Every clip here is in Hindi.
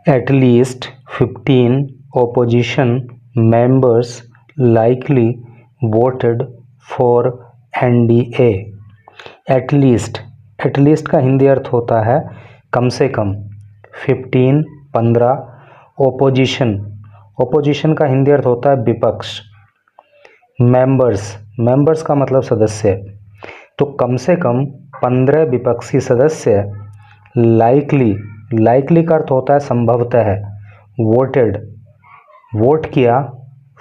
At least 15 opposition members likely voted for NDA. At least का हिंदी अर्थ होता है कम से कम। 15 ओपोजिशन का हिंदी अर्थ होता है विपक्ष। मेंबर्स का मतलब सदस्य। तो कम से कम 15 विपक्षी सदस्य लाइकली का अर्थ होता है संभवतः। वोट किया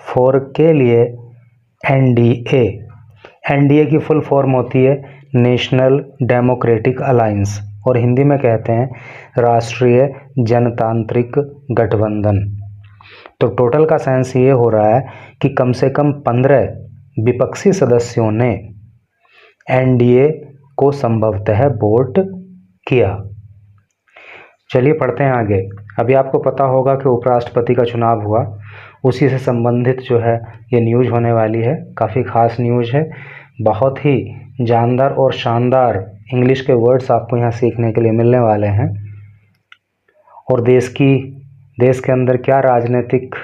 फॉर के लिए एनडीए की फुल फॉर्म होती है नेशनल डेमोक्रेटिक अलायंस और हिंदी में कहते हैं राष्ट्रीय जनतांत्रिक गठबंधन। तो टोटल का सेंस ये हो रहा है कि कम से कम 15 विपक्षी सदस्यों ने एनडीए को संभवतः वोट किया। चलिए पढ़ते हैं आगे। अभी आपको पता होगा कि उपराष्ट्रपति का चुनाव हुआ, उसी से संबंधित जो है ये न्यूज़ होने वाली है। काफ़ी खास न्यूज़ है, बहुत ही जानदार और शानदार इंग्लिश के वर्ड्स आपको यहाँ सीखने के लिए मिलने वाले हैं। और देश के अंदर क्या राजनीतिक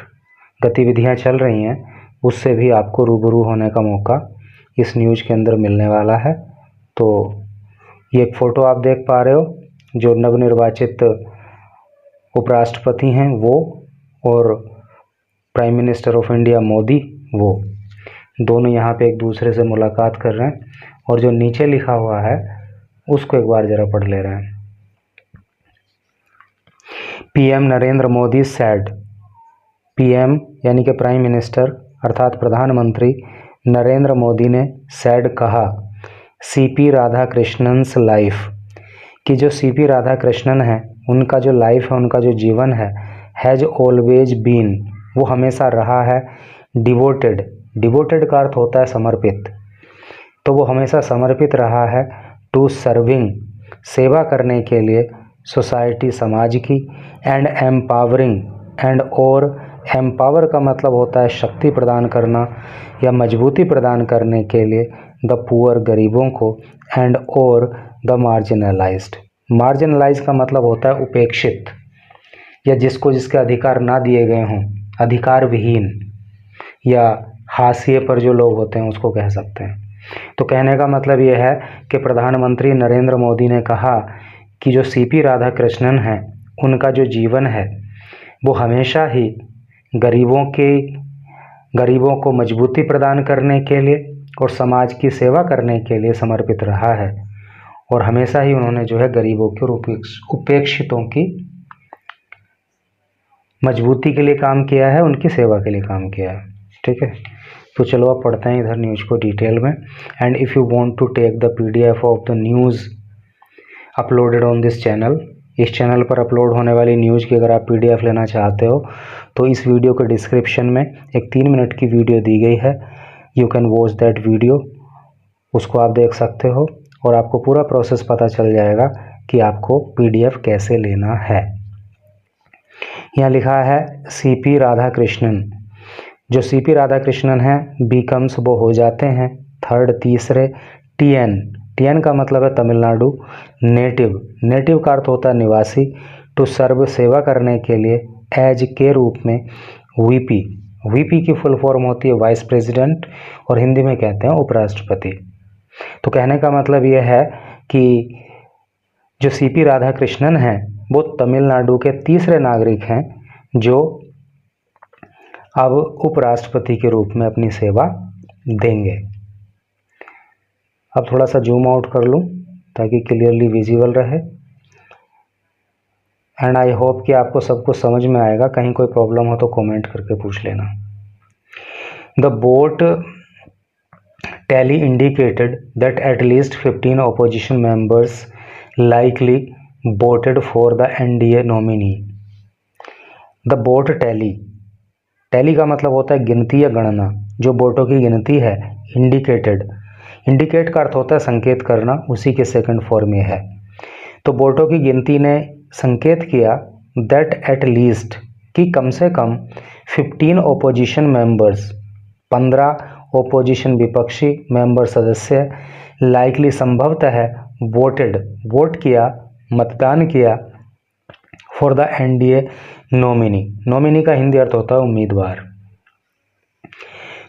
गतिविधियाँ चल रही हैं उससे भी आपको रूबरू होने का मौका इस न्यूज़ के अंदर मिलने वाला है। तो ये एक फ़ोटो आप देख पा रहे हो, जो नवनिर्वाचित उपराष्ट्रपति हैं वो और prime minister of India Modi, वो दोनों यहाँ पे एक दूसरे से मुलाकात कर रहे हैं। और जो नीचे लिखा हुआ है उसको एक बार ज़रा पढ़ ले रहे हैं। PM Narendra Modi sad. PM यानी कि प्राइम मिनिस्टर अर्थात प्रधानमंत्री नरेंद्र मोदी ने सैड कहा सीपी राधाकृष्णन्स लाइफ, कि जो सीपी राधाकृष्णन है उनका जो लाइफ है, उनका जो जीवन है, हैज़ ऑलवेज बीन, वो हमेशा रहा है डिवोटेड का अर्थ होता है समर्पित। तो वो हमेशा समर्पित रहा है टू सर्विंग, सेवा करने के लिए, सोसाइटी समाज की, एंड एम्पावरिंग, और एम्पावर का मतलब होता है शक्ति प्रदान करना या मजबूती प्रदान करने के लिए, द पुअर गरीबों को, एंड और द मार्जिनलाइज्ड। मार्जिनलाइज का मतलब होता है उपेक्षित या जिसके अधिकार ना दिए गए हों, अधिकार विहीन या हाशिए पर जो लोग होते हैं उसको कह सकते हैं। तो कहने का मतलब ये है कि प्रधानमंत्री नरेंद्र मोदी ने कहा कि जो सीपी राधाकृष्णन हैं उनका जो जीवन है वो हमेशा ही गरीबों को मजबूती प्रदान करने के लिए और समाज की सेवा करने के लिए समर्पित रहा है। और हमेशा ही उन्होंने जो है गरीबों की और उपेक्षितों की मजबूती के लिए काम किया है, उनकी सेवा के लिए काम किया है। ठीक है, तो चलो अब पढ़ते हैं इधर न्यूज़ को डिटेल में। And if you want to take the PDF of the news uploaded on this channel, इस चैनल पर अपलोड होने वाली न्यूज़ की अगर आप PDF लेना चाहते हो तो इस वीडियो के डिस्क्रिप्शन में एक 3 मिनट की वीडियो दी गई है, you can watch that video, उसको आप देख सकते हो और आपको पूरा प्रोसेस पता चल जाएगा कि आपको PDF कैसे लेना है। यहाँ लिखा है सीपी राधाकृष्णन, जो सीपी राधाकृष्णन हैं बीकम्स वो हो जाते हैं, थर्ड तीसरे, TN का मतलब है तमिलनाडु, नेटिव का अर्थ होता है निवासी, टू सर्व सेवा करने के लिए, एज के रूप में, VP की फुल फॉर्म होती है वाइस प्रेसिडेंट और हिंदी में कहते हैं उपराष्ट्रपति। तो कहने का मतलब यह है कि जो सीपी राधाकृष्णन हैं वो तमिलनाडु के तीसरे नागरिक हैं जो अब उपराष्ट्रपति के रूप में अपनी सेवा देंगे। अब थोड़ा सा जूम आउट कर लूँ ताकि क्लियरली विजिबल रहे। एंड आई होप कि आपको सब कुछ समझ में आएगा। कहीं कोई प्रॉब्लम हो तो कमेंट करके पूछ लेना। The board tally indicated that at least 15 opposition members likely voted for the NDA nominee. The vote tally का मतलब होता है गिनती या गणना, जो वोटों की गिनती है। इंडिकेट का अर्थ होता है संकेत करना, उसी के सेकंड फॉर्म में है। तो वोटों की गिनती ने संकेत किया दैट एट लीस्ट, कि कम से कम 15 ओपोजिशन मेंबर्स, 15 ओपोजिशन विपक्षी मेंबर सदस्य, लाइकली संभवतः है, वोट किया, मतदान किया, for the NDA nominee. Nominee का हिंदी अर्थ होता है उम्मीदवार।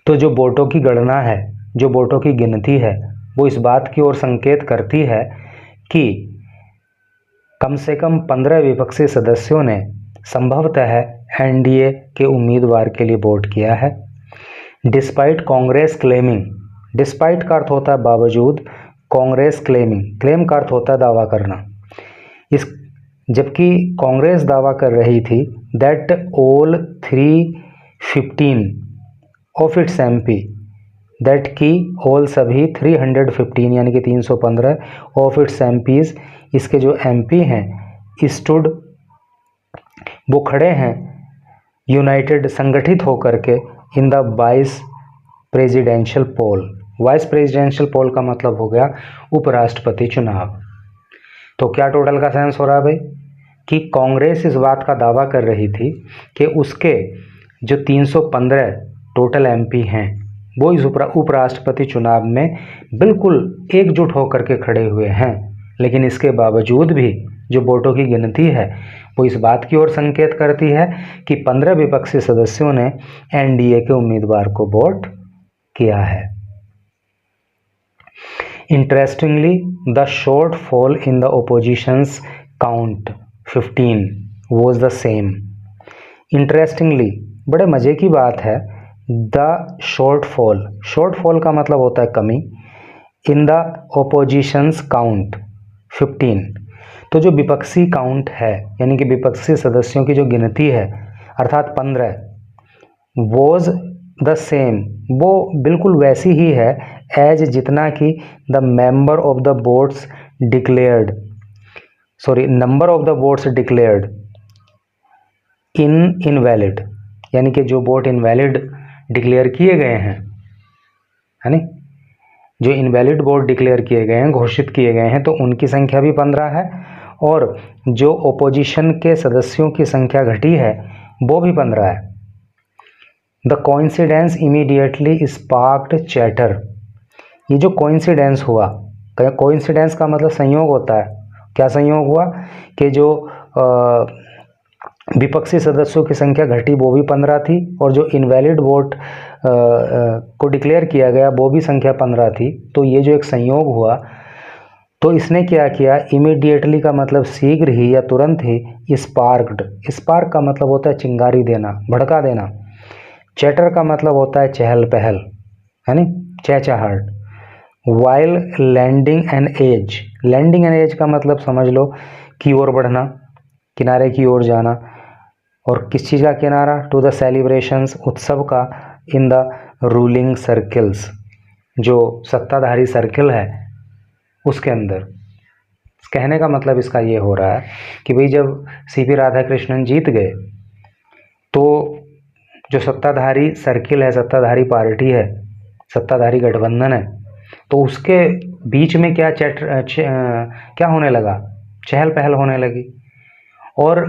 तो जो वोटों की गणना है, जो वोटों की गिनती है, वो इस बात की ओर संकेत करती है कि कम से कम 15 विपक्षी सदस्यों ने संभवतः एनडीए के उम्मीदवार के लिए वोट किया है। डिस्पाइट कांग्रेस क्लेमिंग, डिस्पाइट का अर्थ होता है बावजूद, कांग्रेस क्लेमिंग, क्लेम का अर्थ होता है दावा करना। इस जबकि कांग्रेस दावा कर रही थी that all 315 of its MP, that की ऑल सभी 315 यानी कि 315 ऑफ इट्स एमपीज, इसके जो एमपी हैं, स्टूड वो खड़े हैं यूनाइटेड संगठित होकर के in the vice presidential poll. Vice presidential poll का मतलब हो गया उपराष्ट्रपति चुनाव। तो क्या टोटल का सेंस हो रहा है भाई कि कांग्रेस इस बात का दावा कर रही थी कि उसके जो 315 टोटल एमपी हैं वो इस उपराष्ट्रपति चुनाव में बिल्कुल एकजुट होकर के खड़े हुए हैं, लेकिन इसके बावजूद भी जो वोटों की गिनती है वो इस बात की ओर संकेत करती है कि 15 विपक्षी सदस्यों ने एनडीए के उम्मीदवार को वोट किया है। Interestingly the short fall in the opposition's count 15 was the same. Interestingly, बड़े मज़े की बात है, द शॉर्ट फॉल का मतलब होता है कमी, इन द ओपोजिशंस काउंट 15, तो जो विपक्षी काउंट है यानी कि विपक्षी सदस्यों की जो गिनती है अर्थात 15, वॉज द सेम, वो बिल्कुल वैसी ही है एज जितना कि the member of the votes declared, sorry number of the votes declared invalid, यानी कि जो वोट इनवैलिड डिक्लेयर किए गए हैं, है नी, जो इनवैलिड वोट डिक्लेयर किए गए हैं, घोषित किए गए हैं, तो उनकी संख्या भी 15 है, और जो ओपोजिशन के सदस्यों की संख्या घटी है वो भी 15 है। The coincidence immediately sparked chatter, ये जो कोइंसिडेंस हुआ, कोइंसिडेंस का मतलब संयोग होता है। क्या संयोग हुआ कि जो विपक्षी सदस्यों की संख्या घटी वो भी 15 थी, और जो इनवैलिड वोट को डिक्लेयर किया गया वो भी संख्या 15 थी। तो ये जो एक संयोग हुआ, तो इसने क्या किया, इमीडिएटली का मतलब शीघ्र ही या तुरंत ही, स्पार्क्ड, स्पार्क का मतलब होता है चिंगारी देना, भड़का देना, चैटर का मतलब होता है चहल पहल, है नी, चहचहाट। While landing an edge, landing an edge का मतलब समझ लो की ओर बढ़ना, किनारे की ओर जाना, और किस चीज़ का किनारा, टू द सेलिब्रेशंस, उत्सव का, इन द रूलिंग सर्कल्स, जो सत्ताधारी सर्कल है उसके अंदर। कहने का मतलब इसका ये हो रहा है कि भाई जब सीपी राधाकृष्णन जीत गए तो जो सत्ताधारी सर्किल है, सत्ताधारी पार्टी है, सत्ताधारी गठबंधन है, तो उसके बीच में क्या होने लगा, चहल पहल होने लगी। और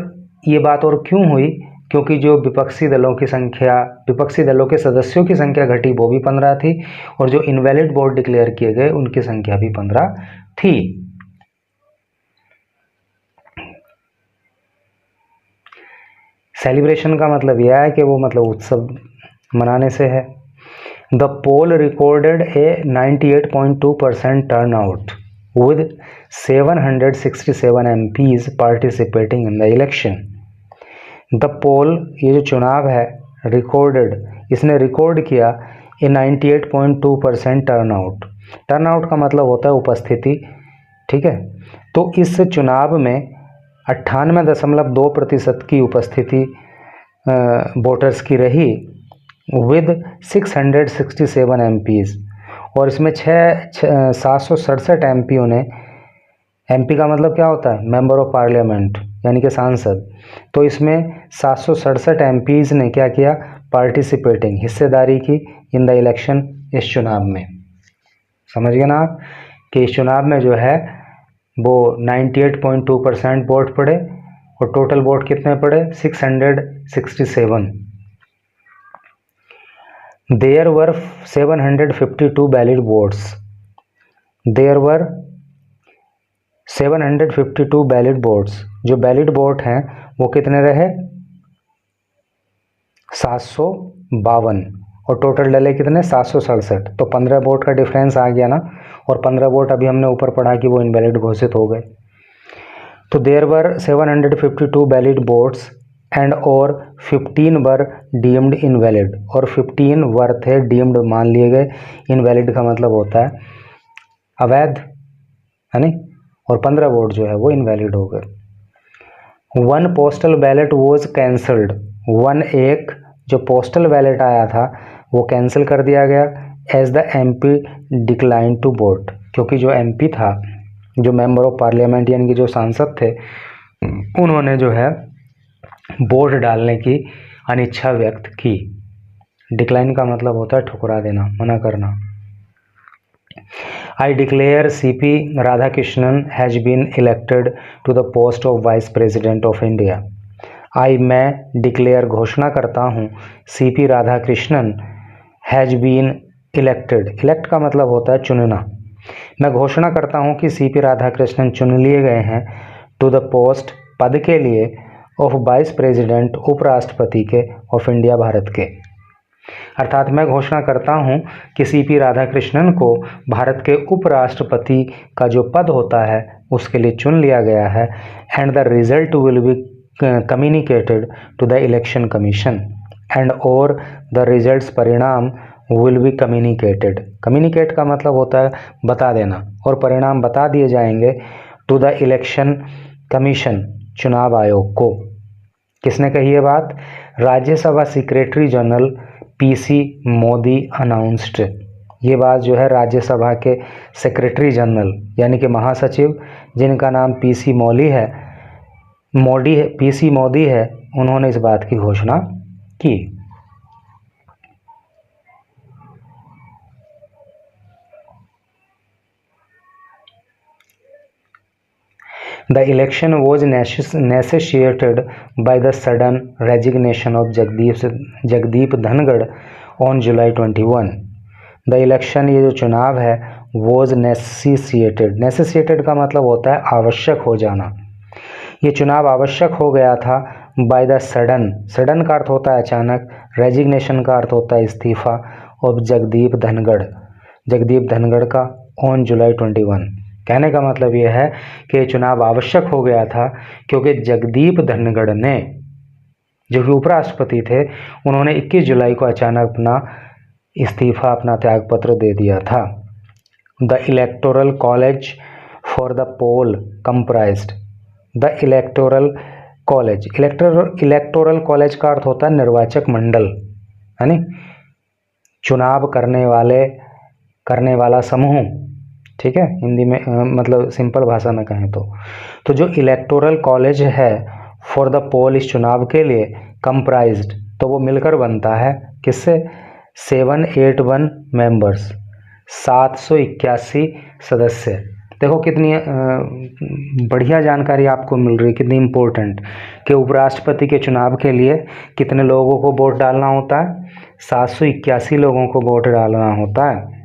ये बात और क्यों हुई, क्योंकि जो विपक्षी दलों की संख्या, विपक्षी दलों के सदस्यों की संख्या घटी वो भी 15 थी, और जो इनवैलिड वोट डिक्लेयर किए गए उनकी संख्या भी 15 थी। सेलिब्रेशन का मतलब यह है कि वो मतलब उत्सव मनाने से है। The poll recorded a 98.2% turnout with 767 MPs participating in the election. The poll, ये जो चुनाव है, रिकॉर्डेड, इसने रिकॉर्ड किया a 98.2% turnout. Turnout का मतलब होता है उपस्थिति, ठीक है। तो इस चुनाव में 98.2% की उपस्थिति वोटर्स की रही विद 667 MPs, और इसमें 767 MPओं ने, MP का मतलब क्या होता है, मेंबर ऑफ पार्लियामेंट यानी कि सांसद, तो इसमें 767 MPs ने क्या किया, पार्टिसिपेटिंग, हिस्सेदारी की, इन द इलेक्शन, इस चुनाव में। समझ गए ना आप कि इस चुनाव में जो है वो 98.2% वोट पड़े, और टोटल वोट कितने पड़े, 667। There were 752 valid votes, there were 752 ballot boards, जो बैलेट बोर्ड हैं वो कितने रहे? 752, और टोटल डले कितने? 767। तो 15 वोट का डिफरेंस आ गया ना, और 15 वोट अभी हमने ऊपर पढ़ा कि वो इनवैलिड घोषित हो गए। तो there were 752 valid votes and और 15 वर डीम्ड इनवैलिड, और 15 वर थे डीम्ड, मान लिए गए। इनवैलिड का मतलब होता है अवैध, है नहीं, और 15 वोट जो है वो इनवैलिड हो गए। 1 पोस्टल बैलेट वॉज कैंसल्ड, 1 एक जो पोस्टल बैलेट आया था वो कैंसिल कर दिया गया। As the MP decline to vote, क्योंकि जो MP था, जो मेंबर ऑफ पार्लियामेंट यानी कि जो सांसद थे, उन्होंने जो है वोट डालने की अनिच्छा व्यक्त की। डिक्लाइन का मतलब होता है ठुकरा देना, मना करना। I declare CP Radhakrishnan has been elected to the post of Vice President of India. मैं डिक्लेयर घोषणा करता हूँ, CP Radhakrishnan has been elected, elect का मतलब होता है चुनना। मैं घोषणा करता हूँ कि CP राधाकृष्णन चुन लिए गए हैं टू द पोस्ट, पद के लिए, ऑफ वाइस प्रेसिडेंट, उपराष्ट्रपति के, ऑफ इंडिया, भारत के। अर्थात मैं घोषणा करता हूँ कि CP राधाकृष्णन को भारत के उपराष्ट्रपति का जो पद होता है उसके लिए चुन लिया गया है। And the result will be communicated to the election commission, and और द रिजल्ट्स, परिणाम, विल बी कम्युनिकेटेड, कम्युनिकेट का मतलब होता है बता देना, और परिणाम बता दिए जाएंगे टू द इलेक्शन कमीशन, चुनाव आयोग को। किसने कही ये बात? Rajya Sabha secretary general PC Modi announced. ये बात जो है राज्यसभा के सेक्रेटरी जनरल यानी कि महासचिव, जिनका नाम PC मोदी है, उन्होंने इस बात की घोषणा की। The election was necessitated by the sudden resignation of Jagdeep Dhankhar on July 21. The election, ये जो चुनाव है, was necessitated का मतलब होता है आवश्यक हो जाना। ये चुनाव आवश्यक हो गया था by the sudden का अर्थ होता है अचानक, रेजिग्नेशन का अर्थ होता है इस्तीफा, ऑफ जगदीप धनखड़ का ऑन जुलाई 21। कहने का मतलब यह है कि चुनाव आवश्यक हो गया था क्योंकि जगदीप धनखड़ ने, जो कि उपराष्ट्रपति थे, उन्होंने 21 जुलाई को अचानक अपना इस्तीफा, अपना त्यागपत्र दे दिया था। The electoral college for the poll comprised, the electoral college का अर्थ होता है निर्वाचक मंडल, यानी चुनाव करने वाला समूह, ठीक है, हिंदी में मतलब सिंपल भाषा में कहें तो जो इलेक्टोरल कॉलेज है फॉर द पोल, इस चुनाव के लिए, कंप्राइज्ड, तो वो मिलकर बनता है किससे? 781 मेंबर्स, 781 सदस्य। देखो कितनी बढ़िया जानकारी आपको मिल रही है, कितनी इम्पोर्टेंट, कि उपराष्ट्रपति के चुनाव के लिए कितने लोगों को वोट डालना होता है? 781 लोगों को वोट डालना होता है।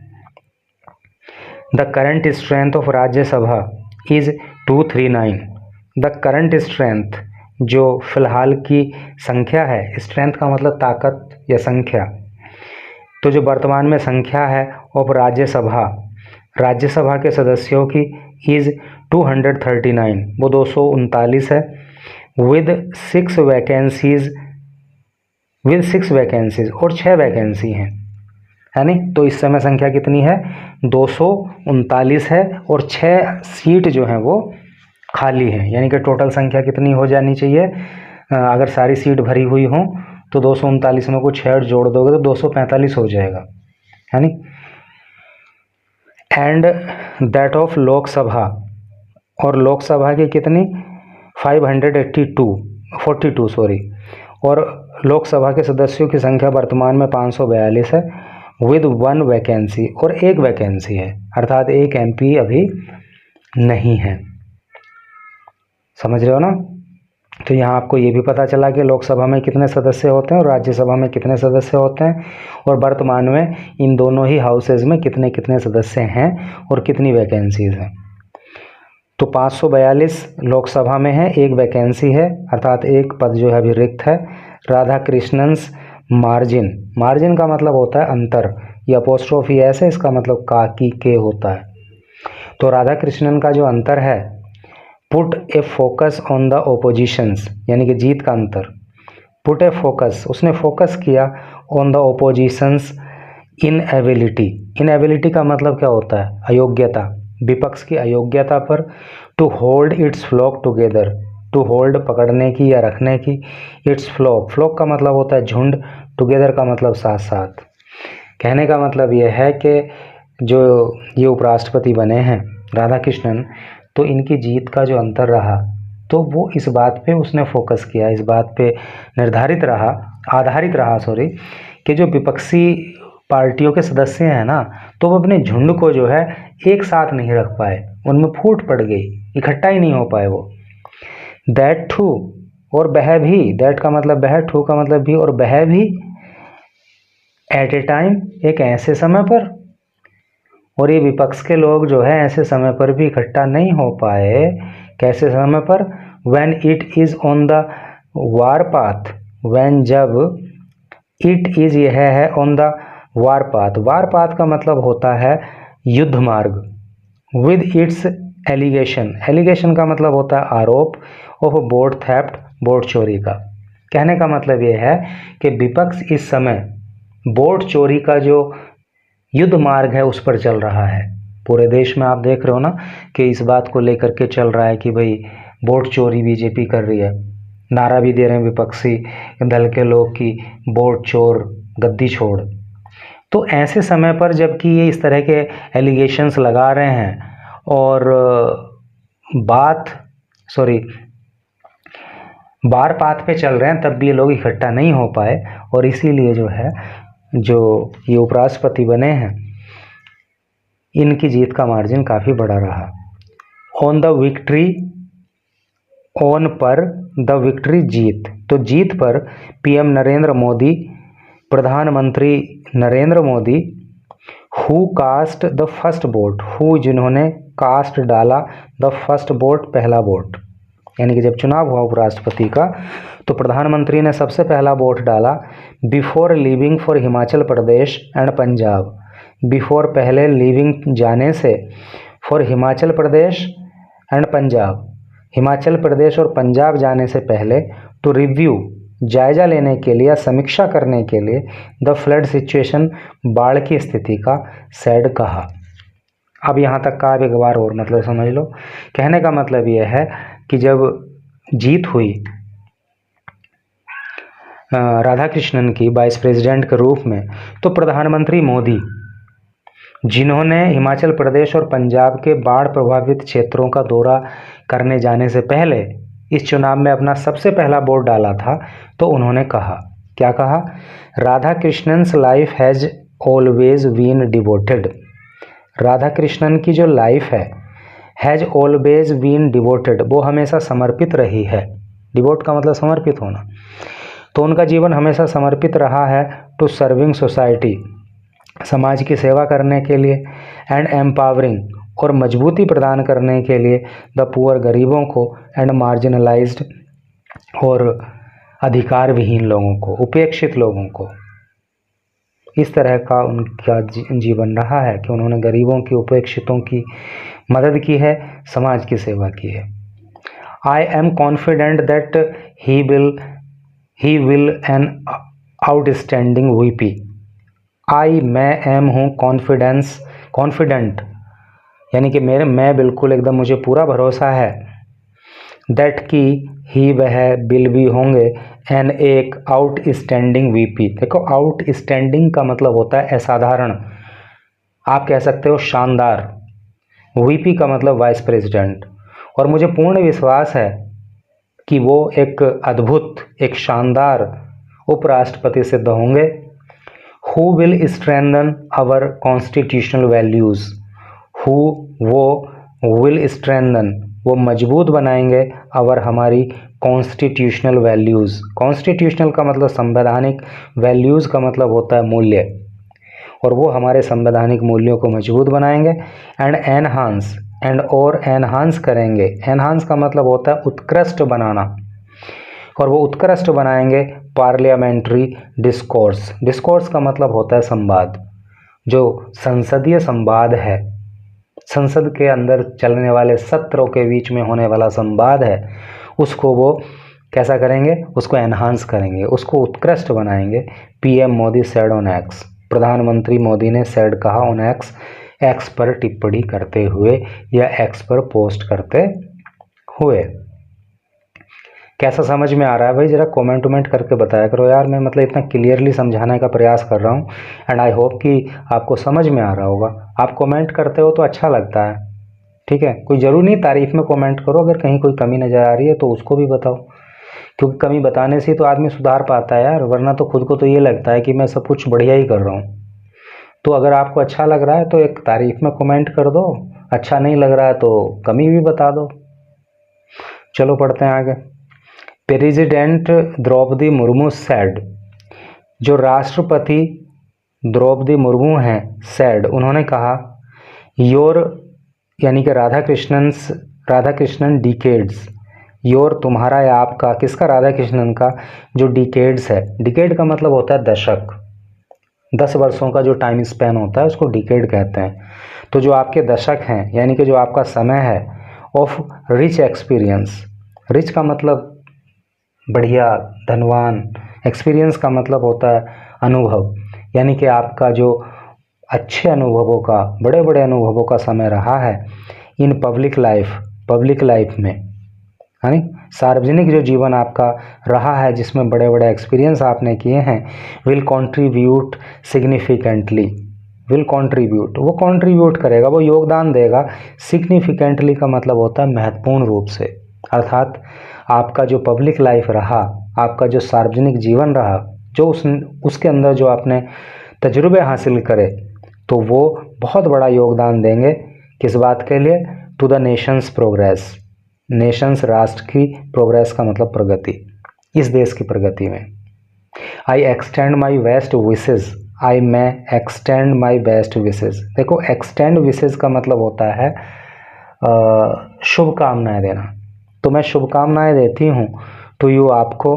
The current strength of Rajya Sabha is 239। The current strength, जो फिलहाल की संख्या है, स्ट्रेंथ का मतलब ताकत या संख्या, तो जो वर्तमान में संख्या है ऑफ राज्यसभा के सदस्यों की इज 239, वो 239 है। विद 6 वैकेंसीज, और 6 वैकेंसी हैं, है नहीं। तो इस समय संख्या कितनी है? 239 है, और 6 सीट जो हैं वो खाली हैं, यानी कि टोटल संख्या कितनी हो जानी चाहिए? अगर सारी सीट भरी हुई हों तो 239 में को 6 जोड़ दोगे तो 245 हो जाएगा, है नहीं। एंड दैट ऑफ लोकसभा, और लोकसभा की कितनी? 542 सॉरी, और लोकसभा के सदस्यों की संख्या वर्तमान में 542 है। विद 1 वैकेंसी, और 1 वैकेंसी है, अर्थात 1 MP अभी नहीं है। समझ रहे हो ना? तो यहाँ आपको ये भी पता चला कि लोकसभा में कितने सदस्य होते हैं और राज्यसभा में कितने सदस्य होते हैं, और वर्तमान में इन दोनों ही हाउसेज में कितने कितने सदस्य हैं और कितनी वैकेंसीज हैं। तो 542 लोकसभा में है, एक वैकेंसी है, अर्थात एक पद जो है अभी रिक्त है। राधा कृष्णन्स मार्जिन, मार्जिन का मतलब होता है अंतर, ये अपोस्ट्रोफी एस है, इसका मतलब का की के होता है। तो राधा कृष्णन का जो अंतर है, put a focus on the opposition's, यानी कि जीत का अंतर। पुट ए फोकस, उसने फोकस किया on the opposition's inability, inability का मतलब क्या होता है, अयोग्यता, विपक्ष की अयोग्यता पर। To hold its flock together, to hold पकड़ने की या रखने की, इट्स फ्लॉक, फ्लॉक का मतलब होता है झुंड, टुगेदर का मतलब साथ साथ। कहने का मतलब यह है कि जो ये उपराष्ट्रपति बने हैं राधा कृष्णन, तो इनकी जीत का जो अंतर रहा, तो वो इस बात पे उसने फोकस किया, इस बात पे निर्धारित रहा, आधारित रहा सॉरी, कि जो विपक्षी पार्टियों के सदस्य हैं ना, तो वो अपने झुंड को जो है एक साथ नहीं रख पाए, उनमें फूट पड़ गई, इकट्ठा ही नहीं हो पाए वो। दैट टू, और वह भी, दैट का मतलब वह, टू का मतलब भी, और वह भी एट ए टाइम, एक ऐसे समय पर, और ये विपक्ष के लोग जो है ऐसे समय पर भी इकट्ठा नहीं हो पाए। कैसे समय पर, when it is on the war path, when जब, इट इज यह है on the war path, war path का मतलब होता है युद्ध मार्ग, विद इट्स एलिगेशन, एलिगेशन का मतलब होता है आरोप, ऑफ बोट थेफ्ट, बोट चोरी का। कहने का मतलब यह है कि विपक्ष इस समय बोट चोरी का जो युद्ध मार्ग है उस पर चल रहा है। पूरे देश में आप देख रहे हो ना कि इस बात को लेकर के चल रहा है कि भाई बोट चोरी बीजेपी कर रही है, नारा भी दे रहे हैं विपक्षी दल के लोग कि बोट चोर गद्दी छोड़। तो ऐसे समय पर जबकि ये इस तरह के एलिगेशंस लगा रहे हैं और बार पाथ पे चल रहे हैं, तब भी ये लोग इकट्ठा नहीं हो पाए, और इसीलिए जो है जो ये उपराष्ट्रपति बने हैं, इनकी जीत का मार्जिन काफ़ी बड़ा रहा। ऑन द विक्ट्री, ऑन पर, द विक्ट्री जीत, तो जीत पर पीएम नरेंद्र मोदी, प्रधानमंत्री Narendra Modi, who cast the first vote, who जिन्होंने, कास्ट डाला, द फर्स्ट वोट पहला वोट, यानी कि जब चुनाव हुआ उपराष्ट्रपति का तो प्रधानमंत्री ने सबसे पहला वोट डाला। Before leaving for Himachal Pradesh and Punjab, before पहले, लीविंग जाने से, फॉर हिमाचल प्रदेश एंड पंजाब, हिमाचल प्रदेश और पंजाब जाने से पहले, टू रिव्यू, जायजा लेने के लिए या समीक्षा करने के लिए, द फ्लड सिचुएशन, बाढ़ की स्थिति का, सैड कहा। अब यहाँ तक का एक बार और मतलब समझ लो। कहने का मतलब यह है कि जब जीत हुई राधा कृष्णन की वाइस प्रेसिडेंट के रूप में, तो प्रधानमंत्री मोदी, जिन्होंने हिमाचल प्रदेश और पंजाब के बाढ़ प्रभावित क्षेत्रों का दौरा करने जाने से पहले इस चुनाव में अपना सबसे पहला वोट डाला था, तो उन्होंने कहा, क्या कहा, Radha Krishnan's life has always been devoted, Radha Krishnan की जो लाइफ है, हैज़ ऑलवेज बीन डिवोटेड, वो हमेशा समर्पित रही है। डिवोट का मतलब समर्पित होना, तो उनका जीवन हमेशा समर्पित रहा है टू सर्विंग सोसाइटी, समाज की सेवा करने के लिए, एंड एम्पावरिंग, और मजबूती प्रदान करने के लिए, द पुअर, गरीबों को, एंड मार्जिनलाइज्ड, और अधिकार विहीन लोगों को, उपेक्षित लोगों को। इस तरह का उनका जीवन रहा है कि उन्होंने गरीबों की, उपेक्षितों की मदद की है, समाज की सेवा की है। I am confident that he will an outstanding VP, I, मैं, एम हूँ, कॉन्फिडेंट, यानी कि मैं बिल्कुल एकदम, मुझे पूरा भरोसा है, दैट की ही, वह, बिल भी होंगे, एन, एक, आउटस्टैंडिंग वीपी। देखो आउटस्टैंडिंग का मतलब होता है असाधारण, आप कह सकते हो शानदार, वीपी का मतलब वाइस प्रेसिडेंट, और मुझे पूर्ण विश्वास है कि वो एक अद्भुत, एक शानदार उपराष्ट्रपति सिद्ध होंगे। Who will strengthen our constitutional values, who, वो, विल स्ट्रेंथन, वो मजबूत बनाएंगे, आवर, हमारी, कॉन्स्टिट्यूशनल वैल्यूज़, कॉन्स्टिट्यूशनल का मतलब संवैधानिक, वैल्यूज़ का मतलब होता है मूल्य, और वो हमारे संवैधानिक मूल्यों को मजबूत बनाएंगे। एंड एनहांस, एंड और एनहांस करेंगे। एनहांस का मतलब होता है उत्कृष्ट बनाना, और वो उत्कृष्ट बनाएंगे पार्लियामेंट्री डिस्कोर्स। डिस्कोर्स का मतलब होता है संवाद। जो संसदीय संवाद है, संसद के अंदर चलने वाले सत्रों के बीच में होने वाला संवाद है, उसको वो कैसा करेंगे, उसको एनहांस करेंगे, उसको उत्कृष्ट बनाएंगे। PM Modi said on x, प्रधानमंत्री मोदी ने सेड कहा ऑन एक्स, एक्स पर टिप्पणी करते हुए या एक्स पर पोस्ट करते हुए। कैसा समझ में आ रहा है भाई, जरा कमेंट वमेंट करके बताया करो यार। मैं मतलब इतना क्लियरली समझाने का प्रयास कर रहा हूँ एंड आई होप कि आपको समझ में आ रहा होगा। आप कमेंट करते हो तो अच्छा लगता है, ठीक है। कोई ज़रूरी नहीं तारीफ में कमेंट करो, अगर कहीं कोई कमी नज़र आ रही है तो उसको भी बताओ, क्योंकि कमी बताने से तो आदमी सुधार पाता है यार, वरना तो खुद को तो ये लगता है कि मैं सब कुछ बढ़िया ही कर रहा हूँ। तो अगर आपको अच्छा लग रहा है तो एक तारीफ में कमेंट कर दो, अच्छा नहीं लग रहा है तो कमी भी बता दो। चलो पढ़ते हैं आगे। प्रेसिडेंट द्रौपदी मुर्मू सेड, जो राष्ट्रपति द्रौपदी मुर्मू हैं सेड, उन्होंने कहा, योर यानी कि राधा कृष्णन डिकेड्स, योर तुम्हारा या आपका, किसका, राधा कृष्णन का जो डिकेड्स है, डिकेड का मतलब होता है दशक, 10 वर्षों का जो टाइम स्पैन होता है उसको डिकेड कहते हैं। तो जो आपके दशक हैं यानी कि जो आपका समय है, ऑफ रिच एक्सपीरियंस, रिच का मतलब बढ़िया, धनवान, एक्सपीरियंस का मतलब होता है अनुभव, यानी कि आपका जो अच्छे अनुभवों का, बड़े बड़े अनुभवों का समय रहा है इन पब्लिक लाइफ में, यानी सार्वजनिक जो जीवन आपका रहा है जिसमें बड़े बड़े एक्सपीरियंस आपने किए हैं, will contribute significantly, will contribute, वो कंट्रीब्यूट करेगा, वो योगदान देगा। सिग्निफिकेंटली का मतलब होता है महत्वपूर्ण रूप से, अर्थात आपका जो पब्लिक लाइफ रहा, आपका जो सार्वजनिक जीवन रहा, जो उसके अंदर जो आपने तजुर्बे हासिल करे, तो वो बहुत बड़ा योगदान देंगे। किस बात के लिए, to the nation's progress, nations राष्ट्र की, प्रोग्रेस का मतलब प्रगति, इस देश की प्रगति में। I extend my best wishes, I मैं एक्सटेंड माई बेस्ट विशेज़। देखो एक्सटेंड विशेज़ का मतलब होता है शुभकामनाएं देना, तो मैं शुभकामनाएं देती हूँ टू यू, आपको,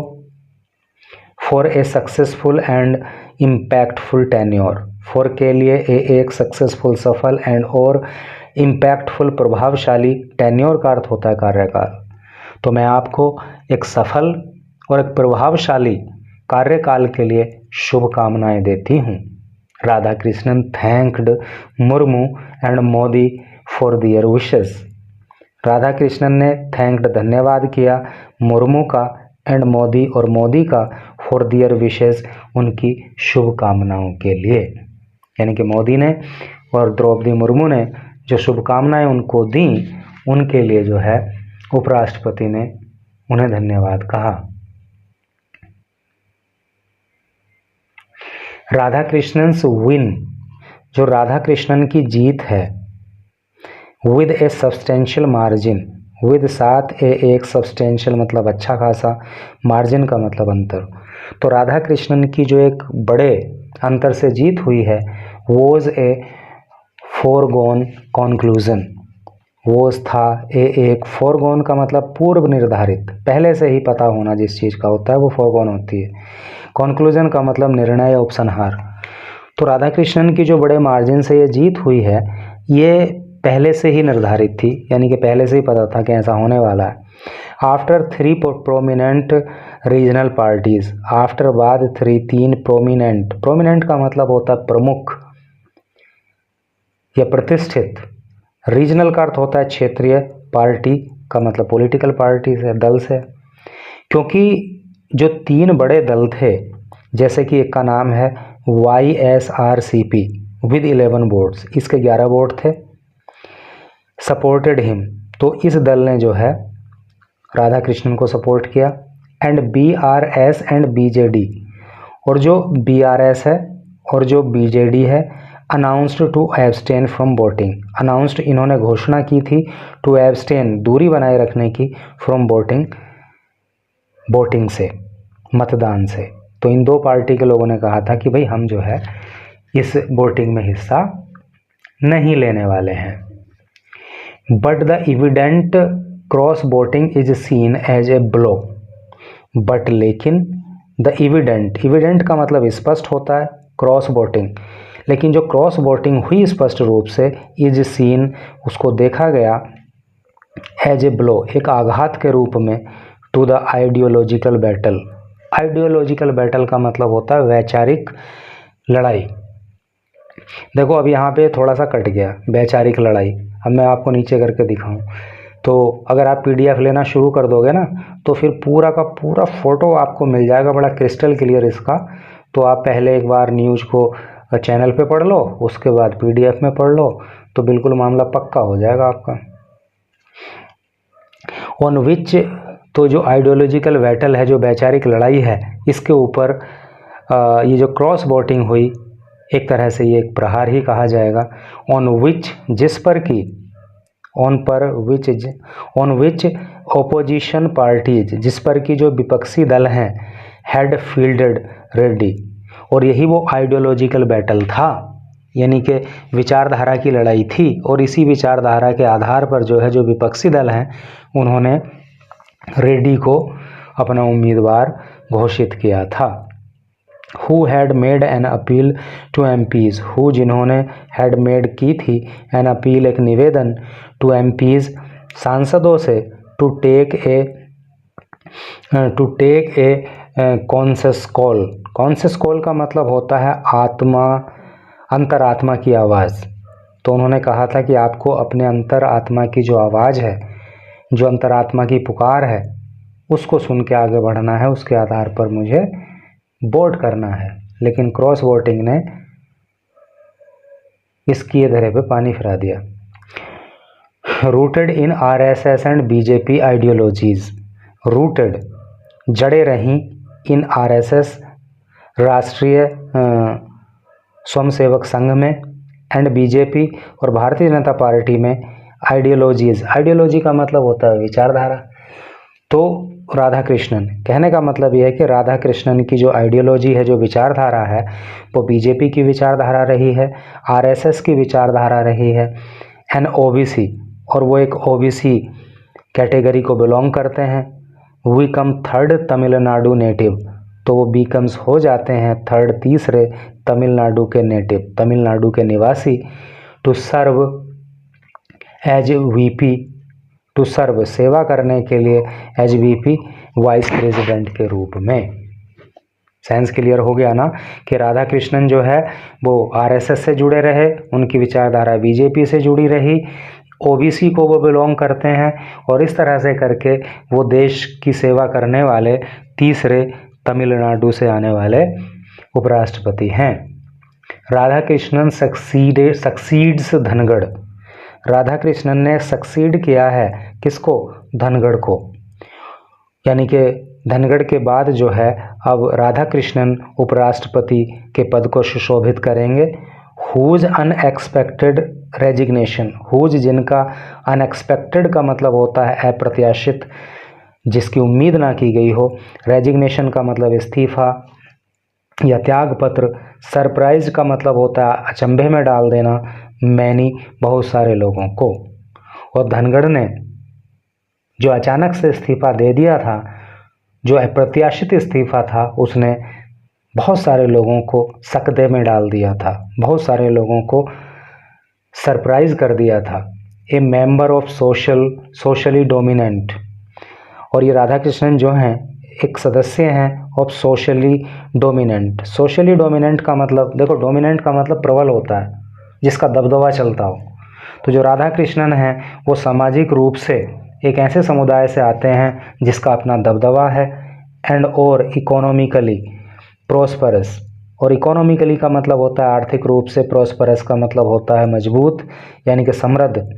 for a successful and impactful tenure, for के लिए, एक सक्सेसफुल, सफल, एंड और इम्पैक्टफुल, प्रभावशाली, टेन्योर का अर्थ होता है कार्यकाल। तो मैं आपको एक सफल और एक प्रभावशाली कार्यकाल के लिए शुभकामनाएं देती हूँ। Radhakrishnan thanked Murmu and Modi for their wishes, Radhakrishnan ने थैंक्ड धन्यवाद किया मुर्मू का, एंड मोदी और मोदी का, फॉर दियर विशेस उनकी शुभकामनाओं के लिए, यानी कि मोदी ने और द्रौपदी मुर्मू ने जो शुभकामनाएं उनको दी, उनके लिए जो है उपराष्ट्रपति ने उन्हें धन्यवाद कहा। राधा कृष्णन्स विन, जो राधा कृष्णन की जीत है, with A substantial margin, with साथ एक सब्सटेंशियल मतलब अच्छा खासा, मार्जिन का मतलब अंतर। तो राधा कृष्णन की जो एक बड़े अंतर से जीत हुई है, वॉज ए फोरगोन कॉन्क्लूजन, वॉज था, एक फोरगोन का मतलब पूर्व निर्धारित, पहले से ही पता होना जिस चीज़ का होता है वो फोरगोन होती है। कॉन्क्लूजन का मतलब निर्णय या उपसंहार। तो राधा कृष्णन की जो बड़े मार्जिन से ये जीत हुई है, ये पहले से ही निर्धारित थी, यानी कि पहले से ही पता था कि ऐसा होने वाला है। After 3 prominent regional parties, after बाद 3 प्रोमिनेंट का मतलब होता है प्रमुख या प्रतिष्ठित, रीजनल का अर्थ होता है क्षेत्रीय, पार्टी का मतलब पॉलिटिकल पार्टी से, दल से। क्योंकि जो 3 बड़े दल थे, जैसे कि एक का नाम है YSRCP विद 11 वोट्स, इसके 11 वोट थे, सपोर्टेड हिम, तो इस दल ने जो है राधा कृष्णन को सपोर्ट किया। एंड BRS एंड BJD, और जो BRS है और जो BJD है, announced to abstain from voting, announced इन्होंने घोषणा की थी, टू एब्सटेन दूरी बनाए रखने की, फ्रॉम वोटिंग से, मतदान से। तो इन 2 पार्टी के लोगों ने कहा था कि भाई हम जो है इस वोटिंग में हिस्सा नहीं लेने वाले हैं। But the evident cross voting is seen as a blow, but लेकिन द इविडेंट का मतलब स्पष्ट होता है, क्रॉस वोटिंग, लेकिन जो क्रॉस वोटिंग हुई स्पष्ट रूप से, इज सीन उसको देखा गया, एज ए ब्लो एक आघात के रूप में, to the ideological battle. Ideological battle का मतलब होता है वैचारिक लड़ाई। देखो अब यहाँ पे थोड़ा सा कट गया वैचारिक लड़ाई, अब मैं आपको नीचे करके दिखाऊं तो अगर आप पीडीएफ लेना शुरू कर दोगे ना तो फिर पूरा का पूरा फोटो आपको मिल जाएगा बड़ा क्रिस्टल क्लियर इसका। तो आप पहले एक बार न्यूज़ को चैनल पे पढ़ लो, उसके बाद पीडीएफ में पढ़ लो, तो बिल्कुल मामला पक्का हो जाएगा आपका। ऑन विच, तो जो आइडियोलॉजिकल बैटल है, जो वैचारिक लड़ाई है, इसके ऊपर ये जो क्रॉस वोटिंग हुई, एक तरह से ये एक प्रहार ही कहा जाएगा। ऑन विच, जिस पर की, ऑन पर, ऑन विच ओपोजिशन पार्टीज, जिस पर की जो विपक्षी दल हैं, हैड फील्डेड रेडी, और यही वो आइडियोलॉजिकल बैटल था, यानी कि विचारधारा की लड़ाई थी, और इसी विचारधारा के आधार पर जो है जो विपक्षी दल हैं उन्होंने रेड्डी को अपना उम्मीदवार घोषित किया था। Who had made an appeal to MPs, who जिन्होंने हैड मेड की थी, एन अपील एक निवेदन, टू एमपीज सांसदों से, to take a conscious call. Conscious call का मतलब होता है आत्मा, अंतरात्मा की आवाज़। तो उन्होंने कहा था कि आपको अपने अंतरात्मा की जो आवाज़ है, जो अंतरात्मा की पुकार है, उसको सुन के आगे बढ़ना है, उसके आधार पर मुझे वोट करना है। लेकिन क्रॉस वोटिंग ने इसकी धरे पे पानी फिरा दिया। Rooted in RSS and BJP ideologies, rooted जड़े रहीं, इन आरएसएस राष्ट्रीय स्वयंसेवक संघ में, एंड बीजेपी और भारतीय जनता पार्टी में, आइडियोलॉजीज, आइडियोलॉजी का मतलब होता है विचारधारा। तो राधा कृष्णन, कहने का मतलब यह है कि राधा कृष्णन की जो आइडियोलॉजी है, जो विचारधारा है, वो बीजेपी की विचारधारा रही है, आरएसएस की विचारधारा रही है, एन ओबीसी, और वो एक ओबीसी कैटेगरी को बिलोंग करते हैं। We come third Tamil Nadu native, तो वो बीकम्स हो जाते हैं थर्ड, तीसरे तमिलनाडु के नेटिव, तमिलनाडु के निवासी। To serve as VP, to serve सेवा करने के लिए, एज वीपी वाइस प्रेसिडेंट के रूप में। सेंस क्लियर हो गया ना कि राधा कृष्णन जो है वो आरएसएस से जुड़े रहे, उनकी विचारधारा बीजेपी से जुड़ी रही, ओबीसी को वो बिलोंग करते हैं, और इस तरह से करके वो देश की सेवा करने वाले तीसरे तमिलनाडु से आने वाले उपराष्ट्रपति हैं। राधा कृष्णन सक्सीड्स धनगढ़, राधा कृष्णन ने सक्सीड किया है किसको, धनगढ़ को, यानी कि धनगढ़ के बाद जो है अब राधा कृष्णन उपराष्ट्रपति के पद को सुशोभित करेंगे। हुज अनएक्सपेक्टेड रेजिग्नेशन, हुज जिनका, अनएक्सपेक्टेड का मतलब होता है अप्रत्याशित, जिसकी उम्मीद ना की गई हो, रेजिग्नेशन का मतलब इस्तीफा या त्यागपत्र, सरप्राइज का मतलब होता है अचंभे में डाल देना, मैनी बहुत सारे लोगों को। और धनगढ़ ने जो अचानक से इस्तीफा दे दिया था, जो अप्रत्याशित इस्तीफा था, उसने बहुत सारे लोगों को सकदे में डाल दिया था, बहुत सारे लोगों को सरप्राइज कर दिया था। ए मेंबर ऑफ सोशली डोमिनेंट, और ये राधा कृष्णन जो हैं एक सदस्य हैं of socially dominant. Socially dominant का मतलब, देखो डोमिनेंट का मतलब प्रबल होता है, जिसका दबदबा चलता हो। तो जो राधा कृष्णन हैं वो सामाजिक रूप से एक ऐसे समुदाय से आते हैं जिसका अपना दबदबा है, एंड और इकोनॉमिकली प्रोस्परस, और इकोनॉमिकली का मतलब होता है आर्थिक रूप से, प्रोस्परस का मतलब होता है मजबूत, यानी कि समृद्ध।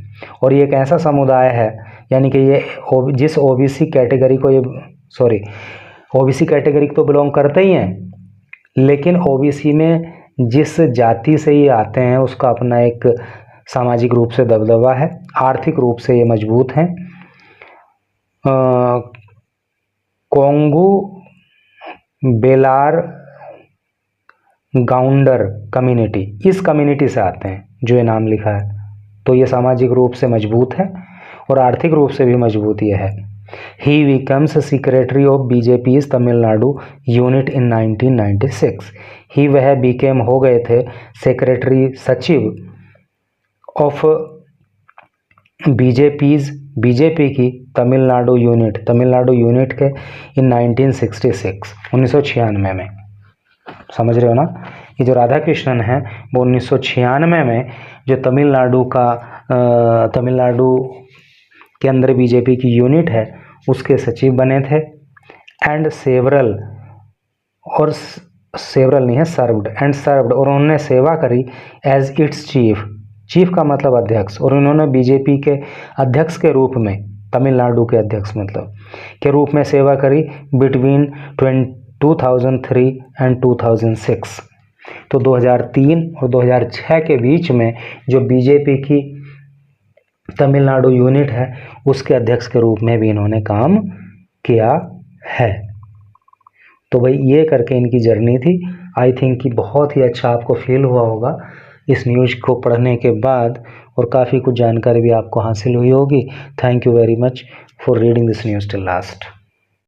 और ये एक ऐसा समुदाय है, यानी कि ये जिस ओबीसी कैटेगरी को, ये ओबीसी कैटेगरी को तो बिलोंग करते ही हैं, लेकिन ओबीसी में जिस जाति से ये आते हैं उसका अपना एक सामाजिक रूप से दबदबा है, आर्थिक रूप से ये मजबूत हैं। कोंगू बेलार गाउंडर कम्युनिटी, इस कम्युनिटी से आते हैं जो ये नाम लिखा है, तो ये सामाजिक रूप से मजबूत है और आर्थिक रूप से भी मजबूत ये है। He becomes secretary of BJP's Tamil Nadu unit in 1996। He वह बीकेम हो गए थे सेक्रेटरी सचिव ऑफ बीजेपी की तमिलनाडु यूनिट के इन 1966 1996 में। समझ रहे हो ना, ये जो राधा कृष्णन है वो 1996 में जो तमिलनाडु के अंदर बीजेपी की यूनिट है उसके सचिव बने थे। एंड सर्व्ड और उन्होंने सेवा करी एज इट्स चीफ का मतलब अध्यक्ष, और उन्होंने बीजेपी के अध्यक्ष के रूप में, तमिलनाडु के अध्यक्ष मतलब के रूप में सेवा करी बिटवीन 2003 एंड 2006। तो 2003 और 2006 के बीच में जो बीजेपी की तमिलनाडु यूनिट है उसके अध्यक्ष के रूप में भी इन्होंने काम किया है। तो भाई ये करके इनकी जर्नी थी। आई थिंक कि बहुत ही अच्छा आपको फील हुआ होगा इस न्यूज़ को पढ़ने के बाद, और काफ़ी कुछ जानकारी भी आपको हासिल हुई होगी। Thank you very much for reading this news till last.